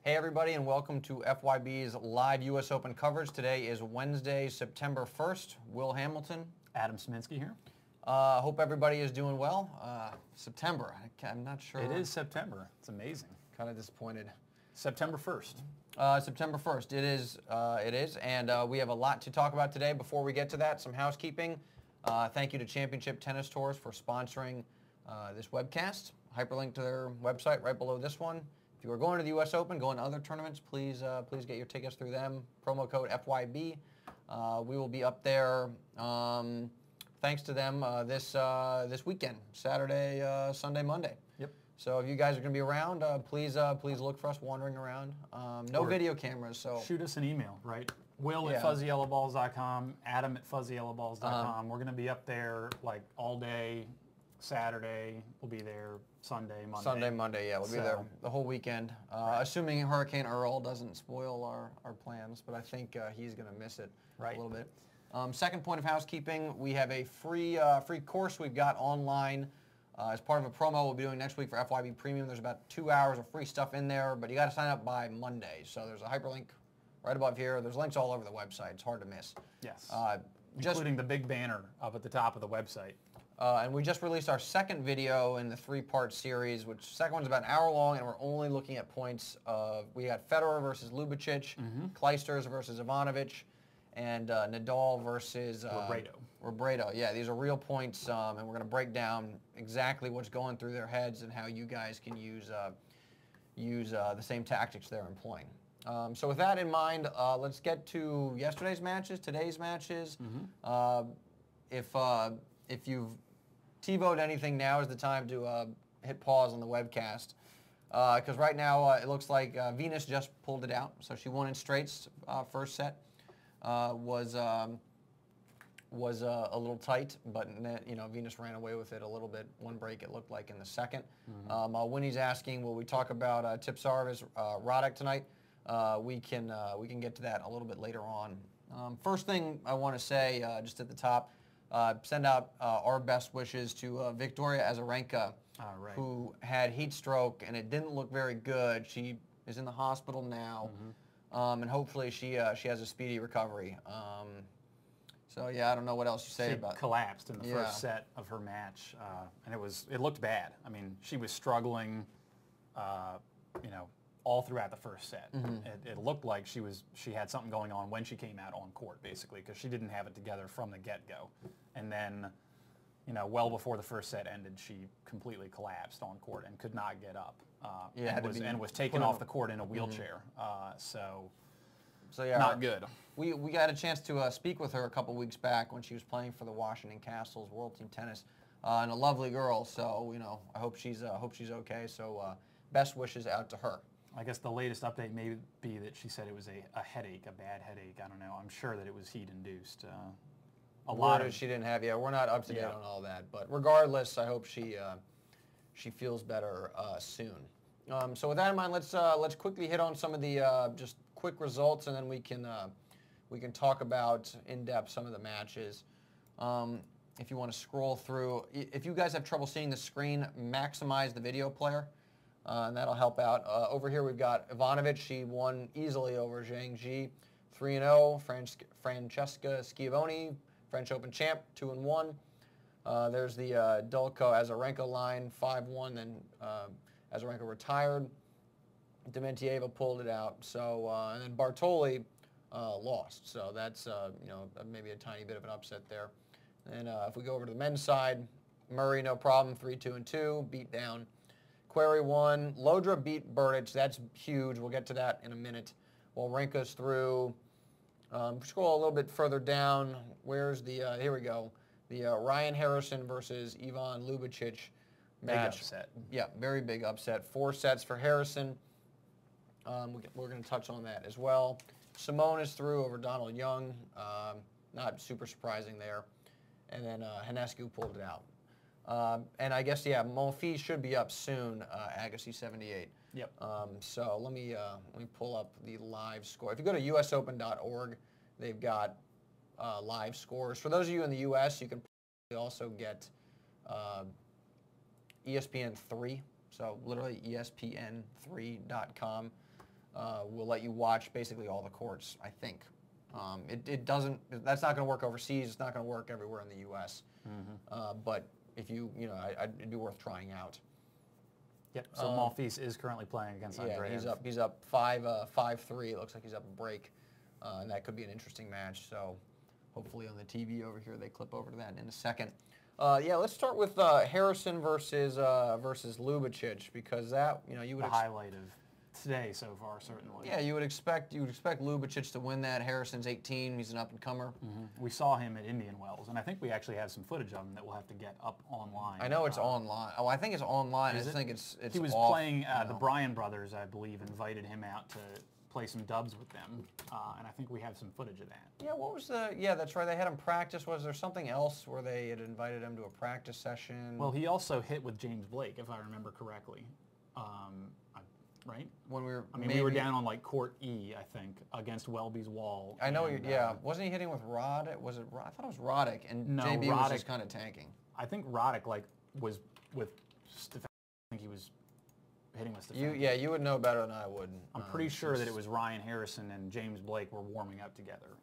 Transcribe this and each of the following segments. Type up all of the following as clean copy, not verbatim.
Hey everybody, and welcome to FYB's live U.S. Open coverage. Today is Wednesday, September 1st. Will Hamilton. Adam Sminsky here. Hope everybody is doing well. September, I'm not sure. It is September. It's amazing. Kind of disappointed. September 1st. September 1st, it is, and we have a lot to talk about today. Before we get to that, some housekeeping. Thank you to Championship Tennis Tours for sponsoring this webcast. Hyperlink to their website right below this one. If you are going to the U.S. Open, going to other tournaments, please get your tickets through them. Promo code FYB. We will be up there, thanks to them, this weekend, Saturday, Sunday, Monday. Yep. So if you guys are going to be around, please look for us wandering around. No video cameras, so shoot us an email, right? Will at fuzzyyellowballs.com, Adam at fuzzyyellowballs.com. We're going to be up there like all day. Saturday, we'll be there. Sunday, Monday. Sunday, Monday, yeah, we'll be there the whole weekend. Assuming Hurricane Earl doesn't spoil our plans, but I think he's going to miss it a little bit. Second point of housekeeping, we have a free course we've got online as part of a promo we'll be doing next week for FYB Premium. There's about 2 hours of free stuff in there, but you got to sign up by Monday. So there's a hyperlink right above here. There's links all over the website. It's hard to miss. Yes. Including the big banner up at the top of the website. And we just released our second video in the 3-part series, which second one's about an hour long, and we're only looking at points of, we got Federer versus Ljubicic, Clijsters versus Ivanovic, and Nadal versus Robredo. Yeah, these are real points, and we're going to break down exactly what's going through their heads and how you guys can use the same tactics they're employing. So with that in mind, let's get to yesterday's matches, today's matches. If you've TiVo'd anything, now is the time to hit pause on the webcast. Because right now it looks like Venus just pulled it out. So she won in straights. First set was a little tight, but Venus ran away with it a little bit. One break it looked like in the second. Winnie's asking, will we talk about Tipsarevic Roddick tonight? We can get to that a little bit later on. First thing I want to say, just at the top, send out our best wishes to Victoria Azarenka, who had heat stroke, and it didn't look very good. She is in the hospital now, and hopefully she has a speedy recovery. So yeah, I don't know what else you say about it. She collapsed in the first set of her match, and it looked bad. I mean, she was struggling, all throughout the first set. It looked like she had something going on when she came out on court, basically, because she didn't have it together from the get-go. And then, well before the first set ended, she completely collapsed on court and could not get up. And was taken off the court in a wheelchair. So yeah, not good. We got a chance to speak with her a couple weeks back when she was playing for the Washington Castles World Team Tennis, and a lovely girl. So I hope she's okay. So best wishes out to her. I guess the latest update may be that she said it was a headache, a bad headache. I don't know. I'm sure that it was heat-induced. She didn't have. Yeah, we're not up to date on all that. But regardless, I hope she feels better soon. So with that in mind, let's quickly hit on some of the just quick results, and then we can talk about in depth some of the matches. If you want to scroll through, if you guys have trouble seeing the screen, maximize the video player. And that'll help out. Over here we've got Ivanovic. She won easily over Zhang Ji, 3-0. Francesca Schiavone, French Open champ, 2-1. There's the Dulko Azarenka line, 5-1. Then Azarenka retired. Dementieva pulled it out. So and then Bartoli lost. So that's maybe a tiny bit of an upset there. And if we go over to the men's side, Murray no problem, 3-2-2, beat down. Query won. Llodra beat Berdych. That's huge. We'll get to that in a minute. Wawrinka's through. Scroll a little bit further down. Where's the, here we go. The Ryan Harrison versus Ivan Ljubicic match. Big upset. Yeah, very big upset. 4 sets for Harrison. We're going to touch on that as well. Simone is through over Donald Young. Not super surprising there. And then Hanescu pulled it out. And I guess, yeah, Monfils should be up soon, Agassi 78. Yep. So let me pull up the live score. If you go to usopen.org, they've got live scores. For those of you in the U.S., you can also get ESPN 3, so literally ESPN3.com. will let you watch basically all the courts, I think. It doesn't, that's not going to work overseas. It's not going to work everywhere in the U.S. But if it'd be worth trying out. Yep. So Monfils is currently playing against Andreev. Yeah, he's up 5-3. It looks like he's up a break, and that could be an interesting match. So hopefully on the TV over here they clip over to that in a second. Let's start with Harrison versus Ljubicic, because that you would the highlight of today so far, certainly. Yeah, you would expect Ljubicic to win that. Harrison's 18. He's an up-and-comer. We saw him at Indian Wells, and I think we actually have some footage of him that we'll have to get up online. I know it's online. Oh, I think it's online. I think it's he was off, playing, the Bryan brothers, I believe, invited him out to play some dubs with them, and I think we have some footage of that. Yeah, what was that's right. They had him practice. Was there something else where they had invited him to a practice session? Well, he also hit with James Blake, if I remember correctly. Right? When we were, we were down on like court E, I think, against Welby's wall. I know. Wasn't he hitting with Roddick? Was it? I thought it was Roddick, and no, JB Roddick was just kind of tanking. I think Roddick was with Stefan. I think he was hitting with Stefan. You would know better than I would. I'm pretty sure that it was Ryan Harrison and James Blake were warming up together.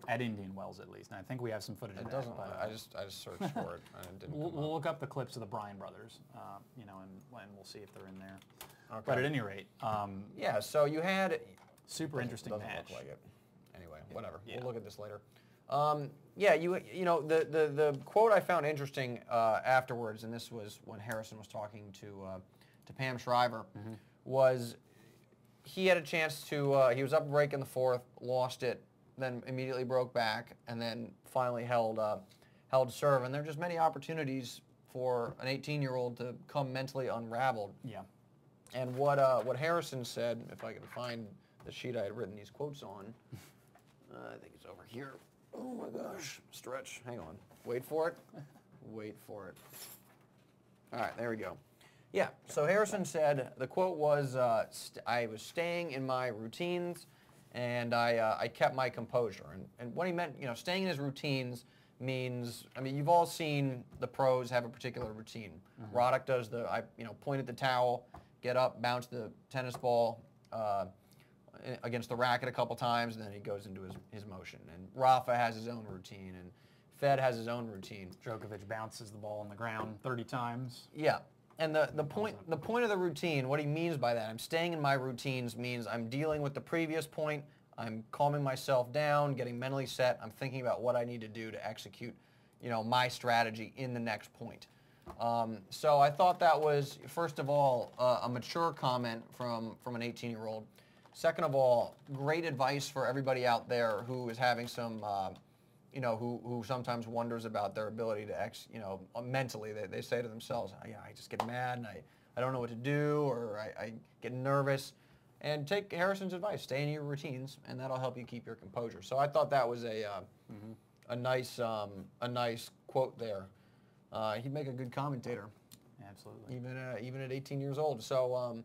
At Indian Wells, at least, and I think we have some footage of that. Doesn't. I just searched for it, and it didn't come up. We'll look up the clips of the Bryan brothers, and we'll see if they're in there. Okay. But at any rate, so you had super interesting match. Doesn't look like it. Anyway, whatever. Yeah. We'll look at this later. The quote I found interesting afterwards, and this was when Harrison was talking to Pam Shriver, was he had a chance to. He was up a break in the fourth, lost it, then immediately broke back, and then finally held serve. And there are just many opportunities for an 18-year-old to come mentally unraveled. Yeah. And what Harrison said, if I can find the sheet I had written these quotes on, I think it's over here. Oh my gosh, stretch. Hang on. Wait for it. Wait for it. All right, there we go. Yeah. So Harrison said the quote was, "I was staying in my routines." And I kept my composure. And what he meant, staying in his routines means, you've all seen the pros have a particular routine. Roddick does point at the towel, get up, bounce the tennis ball against the racket a couple times, and then he goes into his motion. And Rafa has his own routine, and Fed has his own routine. Djokovic bounces the ball on the ground 30 times. Yeah. And the point of the routine, what he means by that, I'm staying in my routines, means I'm dealing with the previous point, I'm calming myself down, getting mentally set, I'm thinking about what I need to do to execute, my strategy in the next point. So I thought that was, first of all, a mature comment from an 18-year-old. Second of all, great advice for everybody out there who is having some who sometimes wonders about their ability to mentally. They say to themselves, I just get mad and I don't know what to do, or I get nervous. And take Harrison's advice, stay in your routines, and that'll help you keep your composure. So I thought that was a nice quote there. He'd make a good commentator. Absolutely. Even at 18 years old. So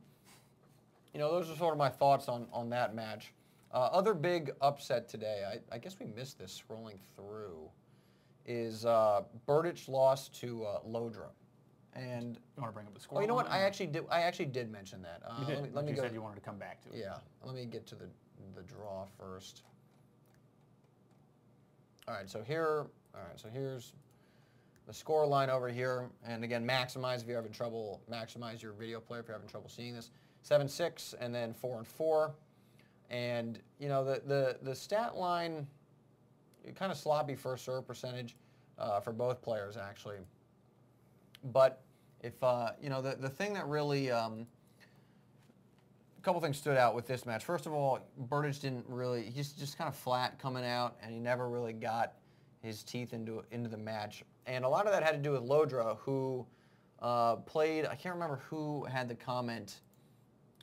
those are sort of my thoughts on that match. Other big upset today, I guess we missed this scrolling through, is Berdych lost to Llodra. And you want to bring up the score? Oh, you know what? I actually did mention that. You did. Let me you go. Said you wanted to come back to it. Yeah. Let me get to the draw first. All right. So here's the score line over here. And again, maximize if you're having trouble. Maximize your video player if you're having trouble seeing this. 7-6 and then 4-4. And the stat line, kind of sloppy first serve percentage for both players actually. But if the thing that really a couple things stood out with this match. First of all, Berdych he's just kind of flat coming out, and he never really got his teeth into the match. And a lot of that had to do with Llodra, who played. I can't remember who had the comment.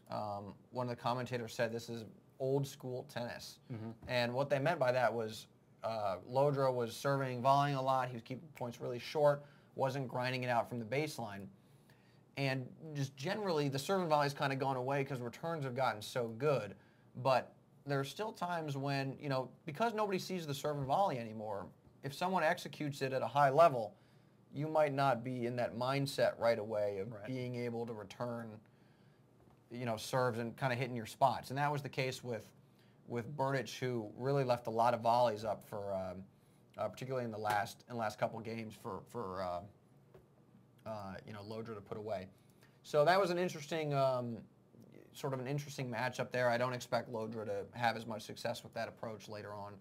One of the commentators said this is old school tennis. And what they meant by that was Llodra was serving, volleying a lot. He was keeping points really short, wasn't grinding it out from the baseline. And just generally, the serve and volley's kind of gone away because returns have gotten so good. But there are still times when, because nobody sees the serve and volley anymore, if someone executes it at a high level, you might not be in that mindset right away of being able to return serves and kind of hitting your spots. And that was the case with Berdych, who really left a lot of volleys up for, particularly in the last couple games for Llodra to put away. So that was an interesting, sort of an interesting matchup there. I don't expect Llodra to have as much success with that approach later on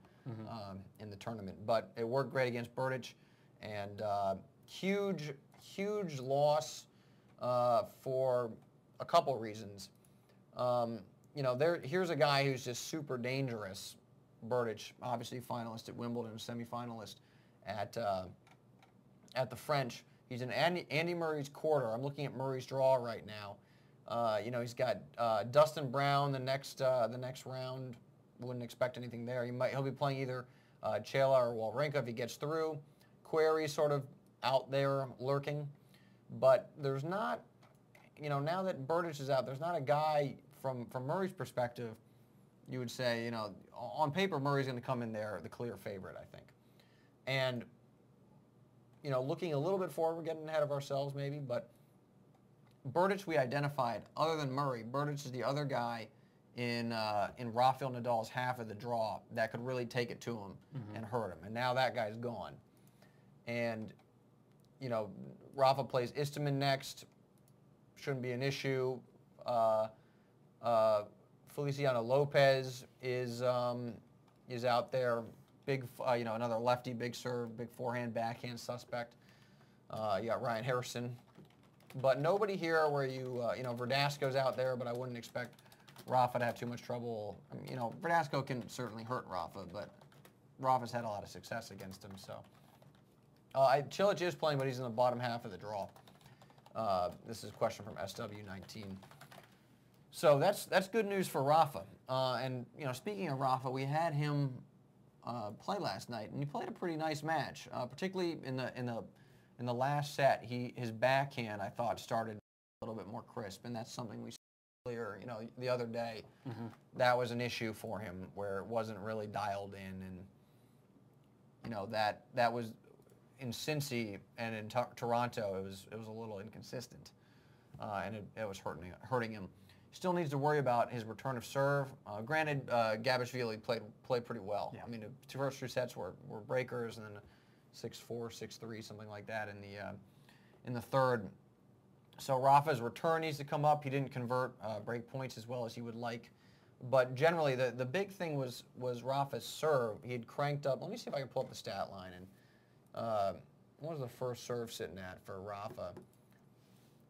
in the tournament, but it worked great against Berdych, and huge loss for a couple reasons. Here's a guy who's just super dangerous. Berdych, obviously finalist at Wimbledon, semifinalist at the French. He's in Andy Murray's quarter. I'm looking at Murray's draw right now. He's got Dustin Brown the next round. Wouldn't expect anything there. He'll be playing either Chela or Wawrinka if he gets through. Query sort of out there lurking, but there's not. Now that Berdych is out, there's not a guy from Murray's perspective. You would say, on paper, Murray's going to come in there the clear favorite, I think. And looking a little bit forward, we're getting ahead of ourselves maybe, but Berdych we identified, other than Murray, Berdych is the other guy in Rafael Nadal's half of the draw that could really take it to him and hurt him. And now that guy's gone. And, Rafa plays Istomin next. Shouldn't be an issue. Feliciano Lopez is out there. Big, another lefty, big serve, big forehand, backhand suspect. You got Ryan Harrison. But nobody here where Verdasco's out there, but I wouldn't expect Rafa to have too much trouble. Verdasco can certainly hurt Rafa, but Rafa's had a lot of success against him. So Cilic is playing, but he's in the bottom half of the draw. This is a question from SW19. So that's good news for Rafa. And speaking of Rafa, we had him play last night, and he played a pretty nice match, particularly in the last set. His backhand, I thought, started a little bit more crisp, and that's something we saw earlier. The other day, that was an issue for him where it wasn't really dialed in, and that was in Cincy and in Toronto. It was a little inconsistent, and it was hurting him. Still needs to worry about his return of serve. Granted, Gabishvili played pretty well. Yeah. I mean, the first two sets were breakers, and then 6-4, 6-3, something like that in the third. So Rafa's return needs to come up. He didn't convert break points as well as he would like. But generally, the big thing was Rafa's serve. He had cranked up. Let me see if I can pull up the stat line. And what was the first serve sitting at for Rafa?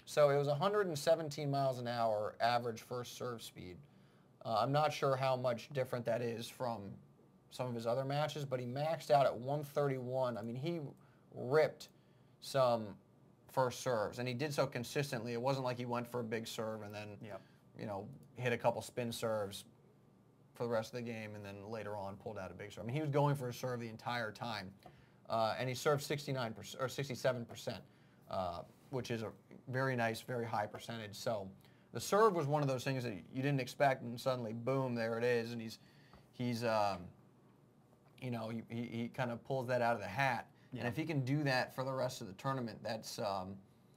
So it was 117 miles an hour average first serve speed. I'm not sure how much different that is from some of his other matches, but he maxed out at 131. I mean, he ripped some first serves, and he did so consistently. It wasn't like he went for a big serve and then, hit a couple spin serves for the rest of the game and then later on pulled out a big serve. I mean, he was going for a serve the entire time, and he served 69% or 67%, which is a very nice, very high percentage. So the serve was one of those things that you didn't expect, and suddenly, boom, there it is, and he kind of pulls that out of the hat. Yeah. And if he can do that for the rest of the tournament, that's a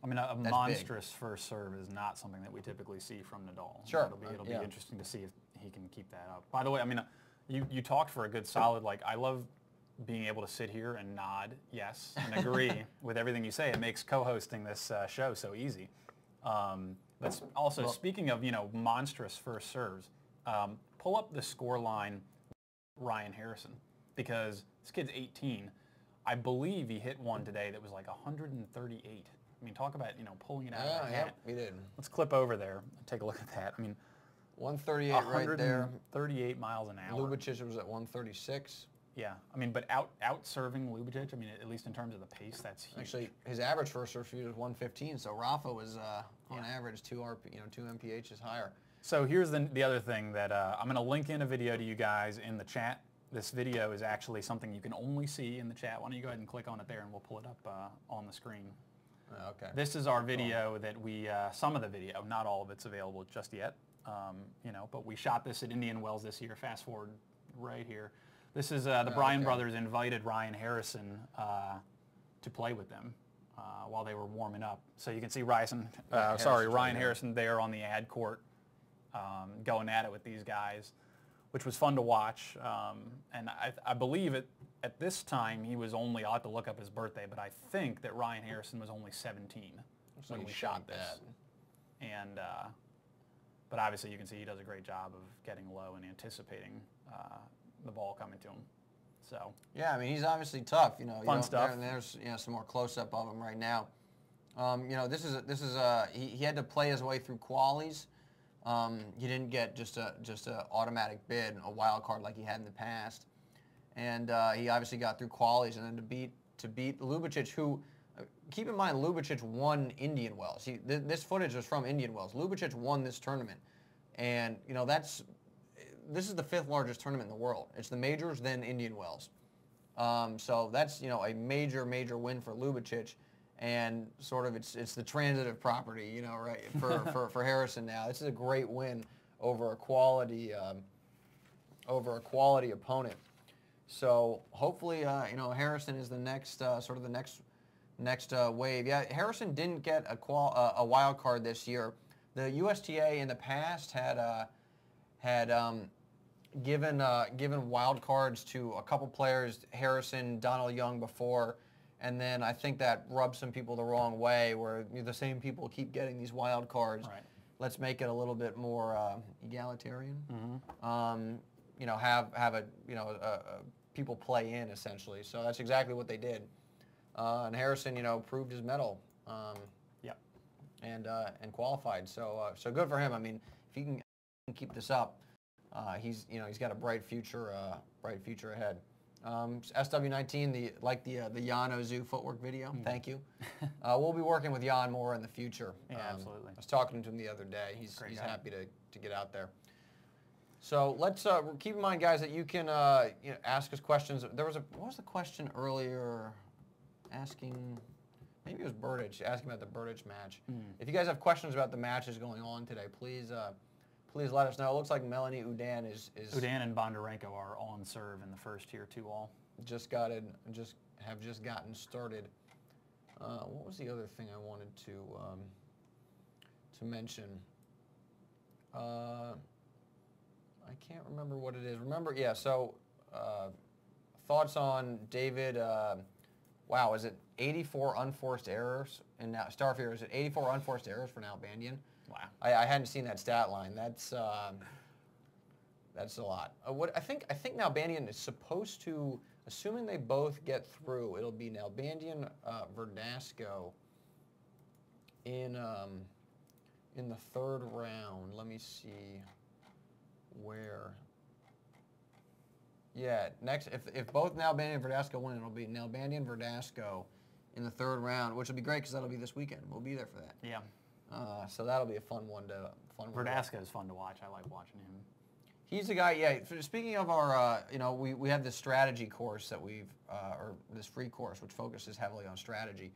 monstrous big. First serve is not something that we typically see from Nadal. Sure. It'll be interesting to see if he can keep that up. By the way, you talked for a good solid, I love being able to sit here and nod yes and agree with everything you say. It makes co-hosting this show so easy. But also, speaking of, monstrous first serves, pull up the score line Ryan Harrison, because this kid's 18. I believe he hit one today that was like 138. I mean, talk about, pulling it out of the hat. Yeah, he did. Let's clip over there and take a look at that. I mean, 138 right there. 38 miles an hour. Ljubicic was at 136. Yeah, but out serving Ljubicic, at least in terms of the pace, that's huge. Actually, his average first serve speed was 115, so Rafa was on average 2 mphs higher. So here's the other thing that I'm going to link in a video to you guys in the chat. This video is actually something you can only see in the chat. Why don't you go ahead and click on it there, and we'll pull it up on the screen. Okay. This is our video that we, some of the video, not all of it's available just yet, but we shot this at Indian Wells this year. Fast forward right here. This is the Bryan brothers invited Ryan Harrison to play with them while they were warming up. So you can see Ryan Harrison there on the ad court going at it with these guys, which was fun to watch. And I believe at this time he was only, I'll have to look up his birthday, but I think that Ryan Harrison was only 17 when we shot this. And but obviously you can see he does a great job of getting low and anticipating the ball coming to him. So yeah, I mean, he's obviously tough. Fun stuff. There's some more close-up of him right now. He had to play his way through qualies. He didn't get just a automatic bid, a wild card like he had in the past, and he obviously got through qualies, and then to beat Ljubicic, who, keep in mind, Ljubicic won Indian Wells. This footage was from Indian Wells. Ljubicic won this tournament, and this is the 5th largest tournament in the world. It's the majors, then Indian Wells. So that's a major win for Ljubicic. And sort of it's the transitive property, right, for Harrison now. This is a great win over a quality opponent. So hopefully, Harrison is the next sort of the next wave. Yeah, Harrison didn't get a wild card this year. The USTA in the past had given wild cards to a couple players, Harrison, Donald Young before. And then I think that rubs some people the wrong way, where the same people keep getting these wild cards. Right. Let's make it a little bit more egalitarian. Mm-hmm. Have a people play in essentially. So that's exactly what they did. And Harrison, proved his mettle. Yep. And qualified. So good for him. I mean, if he can keep this up, he's got a bright future ahead. SW19, the Jan Ozu footwork video. Mm-hmm. Thank you. We'll be working with Jan more in the future. Yeah, absolutely. I was talking to him the other day. He's happy to get out there. So let's keep in mind, guys, that you can ask us questions. What was the question earlier? Asking, maybe it was Berdych, asking about the Berdych match. Mm. If you guys have questions about the matches going on today, please let us know. It looks like Melanie Udan is Udan and Bondarenko are on serve in the first tier 2-all. Have just gotten started. What was the other thing I wanted to mention? I can't remember what it is. Thoughts on David? Wow, is it 84 unforced errors? And now Starfier, is it 84 unforced errors for Nalbandian? Wow. I hadn't seen that stat line. That's a lot. I think Nalbandian is supposed to, assuming they both get through, it'll be Nalbandian, Verdasco in the 3rd round. Let me see where. Yeah, next if both Nalbandian and Verdasco win, it'll be Nalbandian Verdasco in the 3rd round, which will be great because that'll be this weekend. We'll be there for that. Yeah. So that'll be a fun one. Verdasco is fun to watch. I like watching him. He's the guy. Yeah. Speaking of our, we have this strategy course that or this free course which focuses heavily on strategy.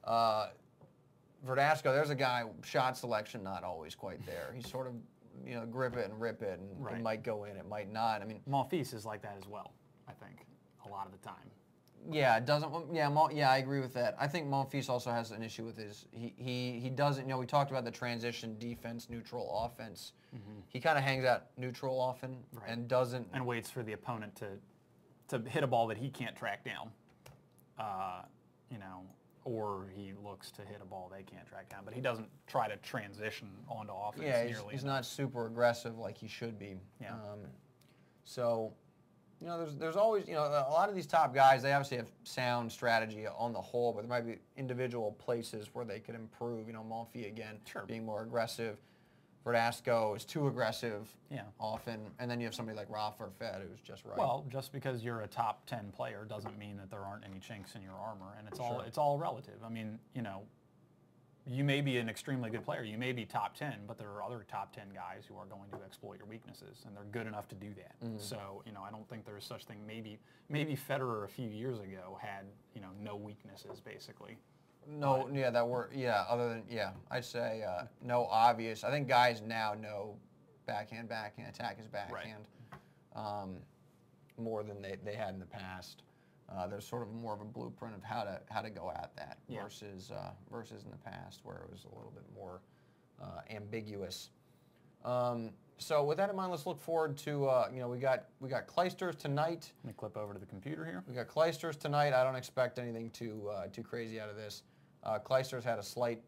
Verdasco, there's a guy. Shot selection not always quite there. He's sort of, grip it and rip it, and it might go in, it might not. I mean, Monfils is like that as well. I think a lot of the time. Yeah, it doesn't. Yeah, I agree with that. I think Monfils also has an issue with his. He doesn't. We talked about the transition defense, neutral offense. Mm-hmm. He kind of hangs out neutral often and doesn't. And waits for the opponent to hit a ball that he can't track down. Or he looks to hit a ball they can't track down. But he doesn't try to transition onto offense. Yeah, nearly he's enough. not super aggressive like he should be. Yeah. There's always, a lot of these top guys, they obviously have sound strategy on the whole, but there might be individual places where they could improve. Monfils, again, being more aggressive. Verdasco is too aggressive often. And then you have somebody like Rafael Nadal who's just right. Well, just because you're a top 10 player doesn't mean that there aren't any chinks in your armor. And it's all relative. I mean, you may be an extremely good player. You may be top 10, but there are other top 10 guys who are going to exploit your weaknesses, and they're good enough to do that. Mm-hmm. So, I don't think there's such thing. Maybe Federer a few years ago had, no weaknesses, basically. No, other than, I'd say no obvious. I think guys now know backhand, attack is backhand, more than they had in the past. There's sort of more of a blueprint of how to go at that versus in the past where it was a little bit more ambiguous. So with that in mind, let's look forward to we got Clijsters tonight. Let me clip over to the computer here. We got Clijsters tonight. I don't expect anything too crazy out of this. Clijsters had a slight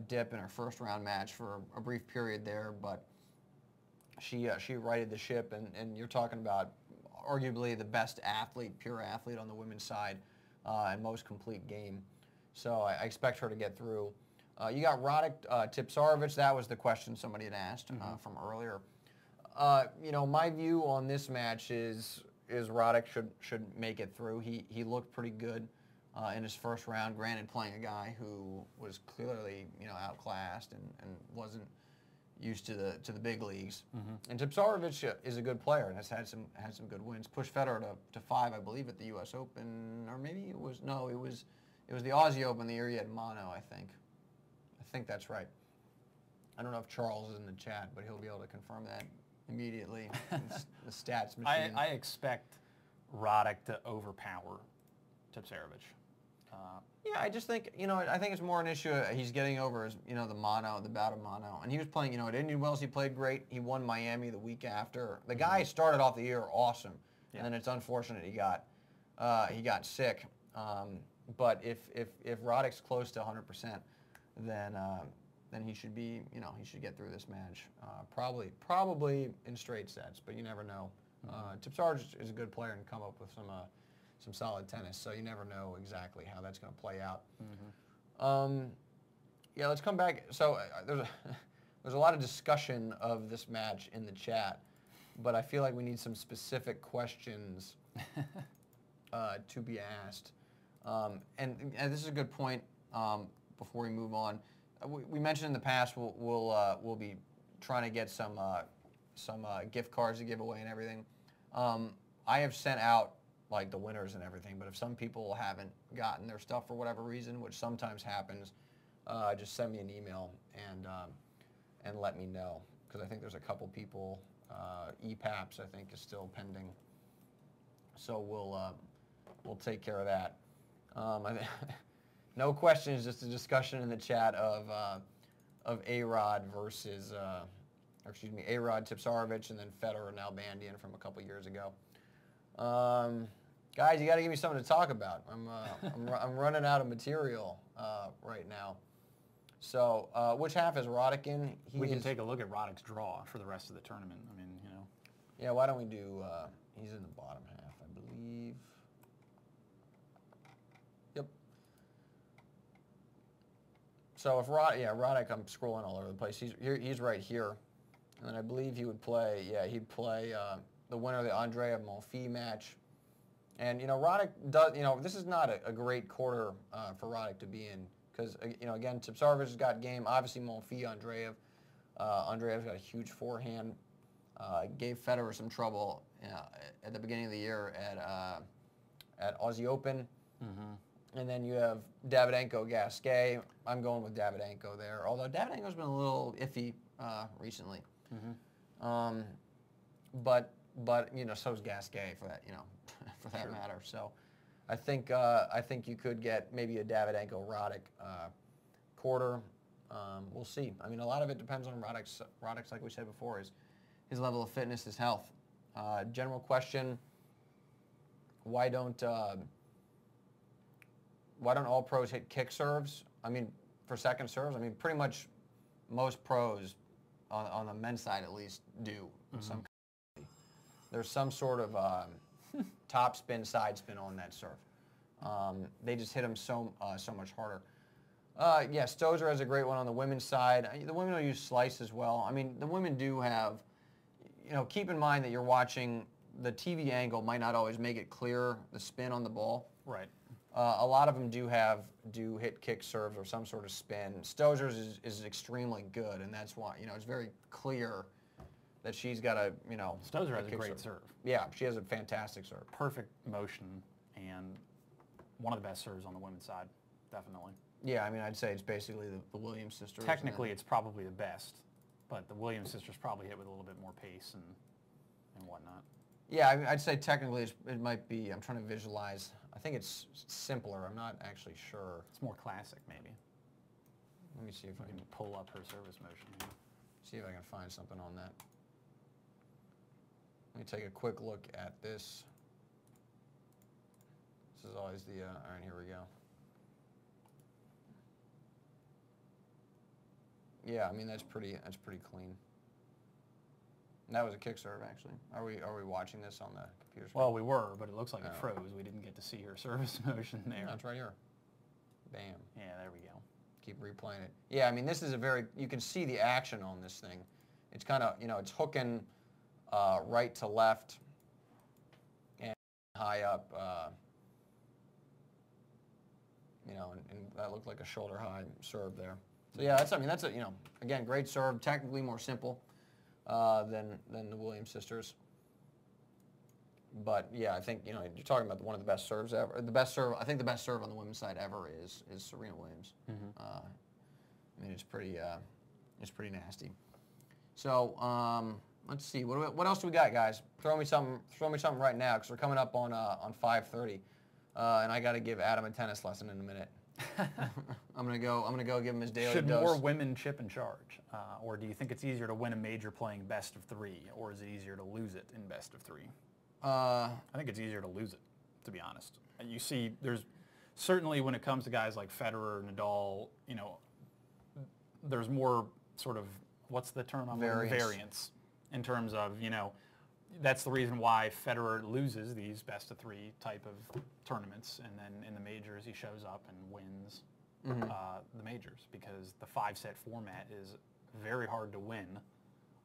dip in her first round match for a brief period there, but she righted the ship, and you're talking about arguably the best athlete, pure athlete on the women's side, and most complete game. So I expect her to get through. You got Roddick, Tipsarevic. That was the question somebody had asked from earlier. My view on this match is Roddick should make it through. He looked pretty good in his first round. Granted, playing a guy who was clearly outclassed and wasn't used to the big leagues. And Tipsarevic is a good player and has had some good wins. Pushed Federer to 5, I believe, at the U.S. Open, or maybe it was the Aussie Open the year he had mono, I think. I think that's right. I don't know if Charles is in the chat, but he'll be able to confirm that immediately. The stats machine. I expect Roddick to overpower Tipsarevic. Yeah, I just think, I think it's more an issue he's getting over his, the bout of mono. And he was playing, at Indian Wells, he played great. He won Miami the week after. The guy started off the year awesome, and then it's unfortunate he got sick. But if Roddick's close to 100%, then he should be, he should get through this match. Probably in straight sets, but you never know. Tipsarevic is a good player and come up with some solid tennis, so you never know exactly how that's going to play out. Yeah, let's come back. So there's a lot of discussion of this match in the chat, but I feel like we need some specific questions to be asked. And this is a good point. Before we move on, we mentioned in the past we'll be trying to get some gift cards to give away and everything. I have sent out like the winners and everything, but if some people haven't gotten their stuff for whatever reason, which sometimes happens, just send me an email and let me know, because I think there's a couple people. EPAPS I think is still pending, so we'll take care of that. No questions, just a discussion in the chat of A-Rod versus, A-Rod, Tipsarevic, and then Federer and Nalbandian from a couple years ago. Guys, you got to give me something to talk about. I'm running out of material right now. So, which half is Roddick in? We can take a look at Roddick's draw for the rest of the tournament. I mean, Yeah, why don't we do? He's in the bottom half, I believe. Yep. So if Roddick, I'm scrolling all over the place. He's right here, and then I believe he would play. Yeah, he'd play the winner of the Andrea Monfils match. And Roddick does. This is not a great quarter for Roddick to be in, because again, Tipsarevic has got game. Obviously, Monfils, Andreev. Andreev's got a huge forehand. Gave Federer some trouble at the beginning of the year at Aussie Open. And then you have Davydenko, Gasquet. I'm going with Davydenko there, although Davydenko's been a little iffy recently. But so's Gasquet for that for that matter. So I think you could get maybe a Davydenko Roddick quarter. We'll see. I mean, a lot of it depends on Roddick's, like we said before, his level of fitness, his health. General question: why don't all pros hit kick serves? I mean, for second serves. I mean, pretty much most pros on the men's side at least do. There's some sort of top spin, side spin on that serve. They just hit them so much harder. Yeah, Stosur has a great one on the women's side. The women will use slice as well. I mean, the women do have, keep in mind that you're watching, the TV angle might not always make it clear, the spin on the ball. Right. A lot of them do hit kick serves or some sort of spin. Stosur's is extremely good, and that's why, it's very clear that she's got a, Stosur has a great serve. Yeah, she has a fantastic serve. Perfect motion, and one of the best serves on the women's side, definitely. Yeah, I mean, I'd say it's basically the Williams sisters. Technically, it's probably the best, but the Williams sisters probably hit with a little bit more pace and whatnot. Yeah, I mean, I'd say technically it might be, I'm trying to visualize. I think it's simpler. I'm not actually sure. It's more classic, maybe. Let me see if I can pull up her service motion here. See if I can find something on that. Let me take a quick look at this. This is always the, all right, here we go. Yeah, I mean, that's pretty clean. And that was a kick serve, actually. Are we watching this on the computer screen? Well, we were, but it looks like it froze. We didn't get to see her service motion there. No, it's right here. Bam. Yeah, there we go. Keep replaying it. Yeah, I mean, this is a very, you can see the action on this thing. It's kind of, you know, it's hooking right to left and high up, you know, and that looked like a shoulder high serve there. So yeah, that's, I mean, that's a, you know, again, great serve, technically more simple than the Williams sisters. But yeah, I think, you know, you're talking about one of the best serves ever. The best serve, I think the best serve on the women's side ever is Serena Williams. Mm-hmm. I mean, it's pretty nasty. So let's see, what else do we got, guys? Throw me something right now, because we're coming up on 5:30, and I got to give Adam a tennis lesson in a minute. I'm gonna go give him his daily dose. Should more women chip in charge, or do you think it's easier to win a major playing best of 3, or is it easier to lose it in best of 3? I think it's easier to lose it, to be honest. And you see, there's certainly when it comes to guys like Federer, Nadal, you know, there's more sort of, what's the term? Variance in terms of, you know, that's the reason why Federer loses these best of 3 type of tournaments, and then in the majors he shows up and wins the majors, because the 5-set format is very hard to win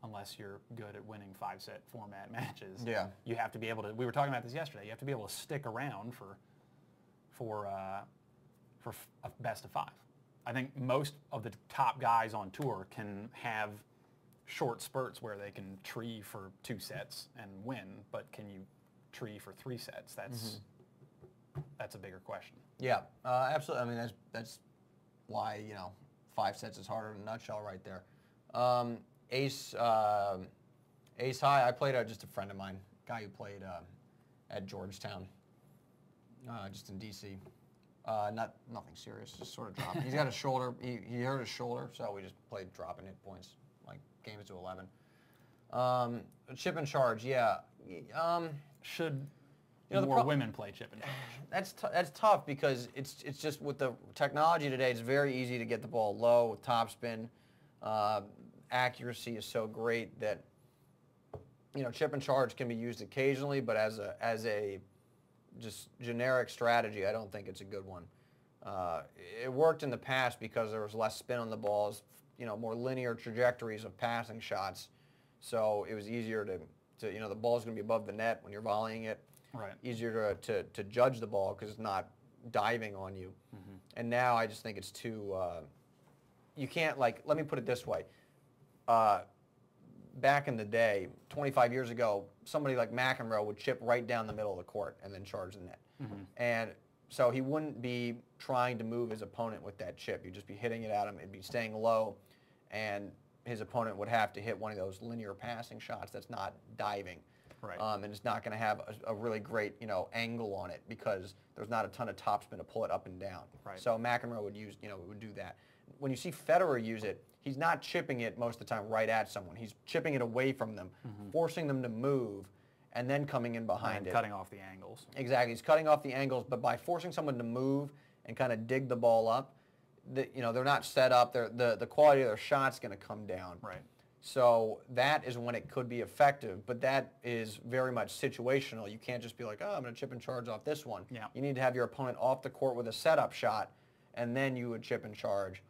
unless you're good at winning 5-set format matches. Yeah. You have to be able to, we were talking about this yesterday, you have to be able to stick around for a best of 5. I think most of the top guys on tour can have short spurts where they can tree for 2 sets and win, but can you tree for 3 sets? That's a bigger question. Yeah, absolutely. I mean, that's why, you know, 5 sets is harder in a nutshell right there. Ace high, I played just a friend of mine, guy who played at Georgetown, just in D.C. Nothing serious, just sort of dropping. He's got a shoulder, he hurt his shoulder, so we just played dropping hit points, like games to 11. Chip and charge, yeah. Should more women play chip and charge? That's tough, because it's just with the technology today, it's very easy to get the ball low with topspin. Accuracy is so great that, you know, chip and charge can be used occasionally, but as a just generic strategy, I don't think it's a good one. It worked in the past because there was less spin on the balls, you know, more linear trajectories of passing shots, so it was easier to you know, the ball's going to be above the net when you're volleying it. Right. Easier to judge the ball because it's not diving on you. Mm-hmm. And now I just think it's too. You can't, like, let me put it this way. Back in the day, 25 years ago, somebody like McEnroe would chip right down the middle of the court and then charge the net. Mm-hmm. And so he wouldn't be trying to move his opponent with that chip. You'd just be hitting it at him. It'd be staying low, and his opponent would have to hit one of those linear passing shots that's not diving. Right. And it's not going to have a really great, you know, angle on it, because there's not a ton of topspin to pull it up and down. Right. So McEnroe would do that. When you see Federer use it, he's not chipping it most of the time right at someone. He's chipping it away from them, forcing them to move, and then coming in behind it. Cutting off the angles. Exactly. He's cutting off the angles, but by forcing someone to move and kind of dig the ball up, you know, they're not set up. The quality of their shot's going to come down. Right. So that is when it could be effective, but that is very much situational. You can't just be like, oh, I'm going to chip and charge off this one. Yeah. You need to have your opponent off the court with a setup shot, and then you would chip and charge.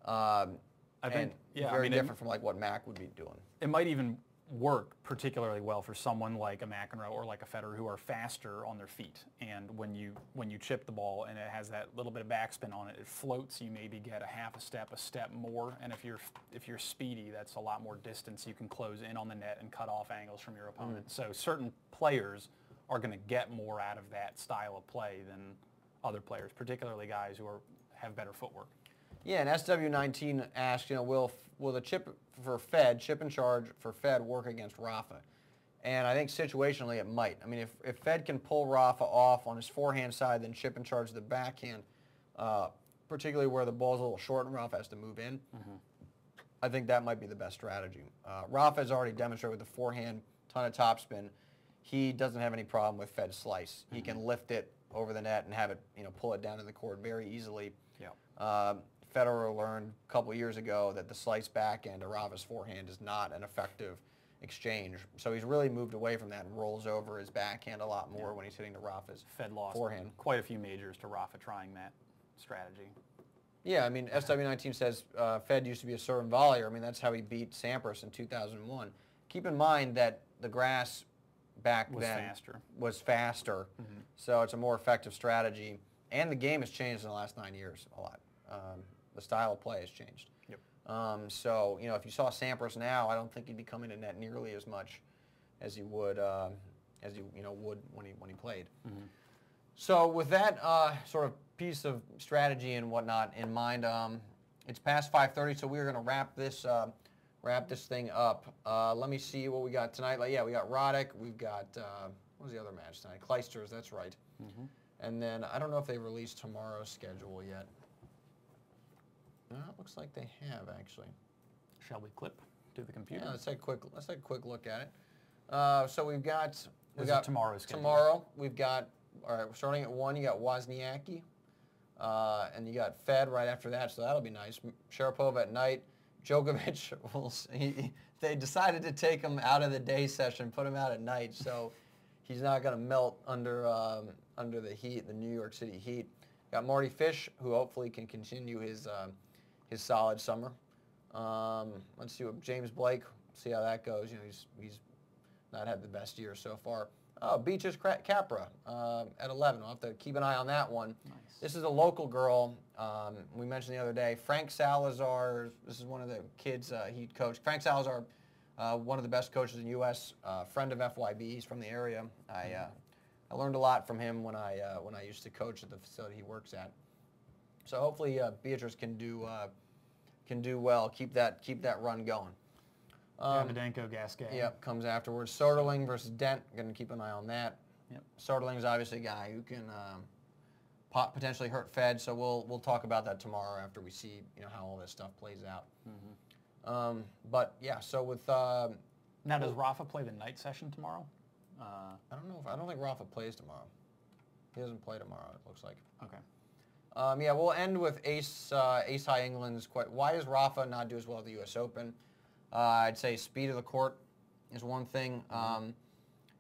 I think very different from like what Mac would be doing. It might even work particularly well for someone like a McEnroe or like a Federer who are faster on their feet. And when you chip the ball and it has that little bit of backspin on it, it floats. You maybe get a step more. And if you're speedy, that's a lot more distance. You can close in on the net and cut off angles from your opponent. So certain players are going to get more out of that style of play than other players, particularly guys who have better footwork. Yeah, and SW19 asked, you know, will the chip and charge for Fed work against Rafa? And I think situationally it might. I mean, if Fed can pull Rafa off on his forehand side, then chip and charge the backhand, particularly where the ball's a little short and Rafa has to move in, I think that might be the best strategy. Rafa has already demonstrated with the forehand, ton of topspin. He doesn't have any problem with Fed's slice. He can lift it over the net and have it, pull it down to the court very easily. Yeah. Federer learned a couple years ago that the slice backhand to Rafa's forehand is not an effective exchange. So he's really moved away from that and rolls over his backhand a lot more when he's hitting to Rafa's Fed lost forehand. Quite a few majors to Rafa trying that strategy. Yeah, I mean, SW19 says Fed used to be a serve and volleyer. I mean, that's how he beat Sampras in 2001. Keep in mind that the grass back then was faster, so it's a more effective strategy. And the game has changed in the last 9 years a lot. The style of play has changed. Yep. So, if you saw Sampras now, I don't think he'd be coming to net nearly as much as he would would when he played. So with that sort of piece of strategy and whatnot in mind, it's past 5:30, so we're going to wrap this thing up. Let me see what we got tonight. We got Roddick. We've got what was the other match tonight? Kleisters. That's right. And then I don't know if they released tomorrow's schedule yet. No, it looks like they have actually. Shall we clip to the computer? Yeah, let's take a quick look at it. So we've got tomorrow's schedule. Tomorrow we've got. All right, we're starting at 1. You got Wozniacki, and you got Fed right after that, so that'll be nice. Sharapova at night. Djokovic, they decided to take him out of the day session, put him out at night, so he's not going to melt under the heat, the New York City heat. Got Marty Fish, who hopefully can continue his solid summer. Let's see what James Blake. See how that goes. He's not had the best year so far. Oh, Beaches Capra at 11. We'll have to keep an eye on that one. Nice. This is a local girl. We mentioned the other day. Frank Salazar. This is one of the kids he coached. Frank Salazar, one of the best coaches in the U.S. Friend of FYB. He's from the area. I learned a lot from him when I used to coach at the facility he works at. So hopefully Beatrice can do well. Keep that run going. Davydenko, Gasquet. Yep, comes afterwards. Soderling versus Dent. Going to keep an eye on that. Yep. Soderling's obviously a guy who can potentially hurt Fed, so we'll talk about that tomorrow after we see how all this stuff plays out. But yeah, so with now does Rafa play the night session tomorrow? I don't know. I don't think Rafa plays tomorrow. He doesn't play tomorrow. It looks like. Okay. Yeah, we'll end with Ace High England's. Why does Rafa not do as well at the U.S. Open? I'd say speed of the court is one thing.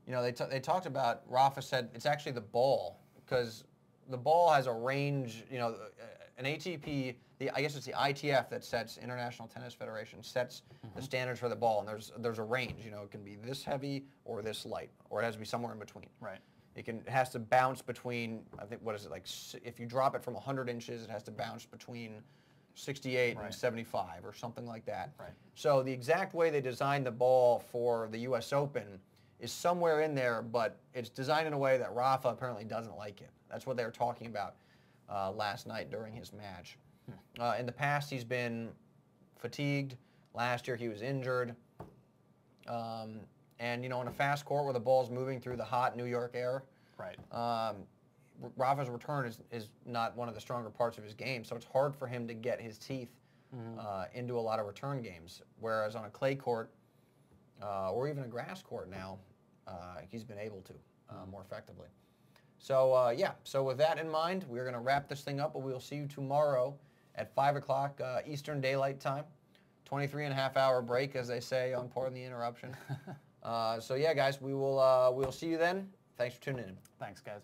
They talked about, Rafa said it's actually the ball, because the ball has a range, an ATP, I guess it's the ITF that sets, International Tennis Federation, sets the standards for the ball, and there's a range, it can be this heavy or this light, or it has to be somewhere in between. Right. It has to bounce between, I think, what is it, like, if you drop it from 100 inches, it has to bounce between 68 and 75 or something like that. Right. So the exact way they designed the ball for the U.S. Open is somewhere in there, but it's designed in a way that Rafa apparently doesn't like it. That's what they were talking about last night during his match. In the past, he's been fatigued. Last year, he was injured. And, in a fast court where the ball's moving through the hot New York air, right. Rafa's return is not one of the stronger parts of his game, so it's hard for him to get his teeth into a lot of return games. Whereas on a clay court or even a grass court now, he's been able to more effectively. So so with that in mind, we're going to wrap this thing up, but we'll see you tomorrow at 5 o'clock Eastern Daylight Time. 23.5-hour break, as they say on Pardon the Interruption. So yeah, guys, we'll see you then. Thanks for tuning in. Thanks, guys.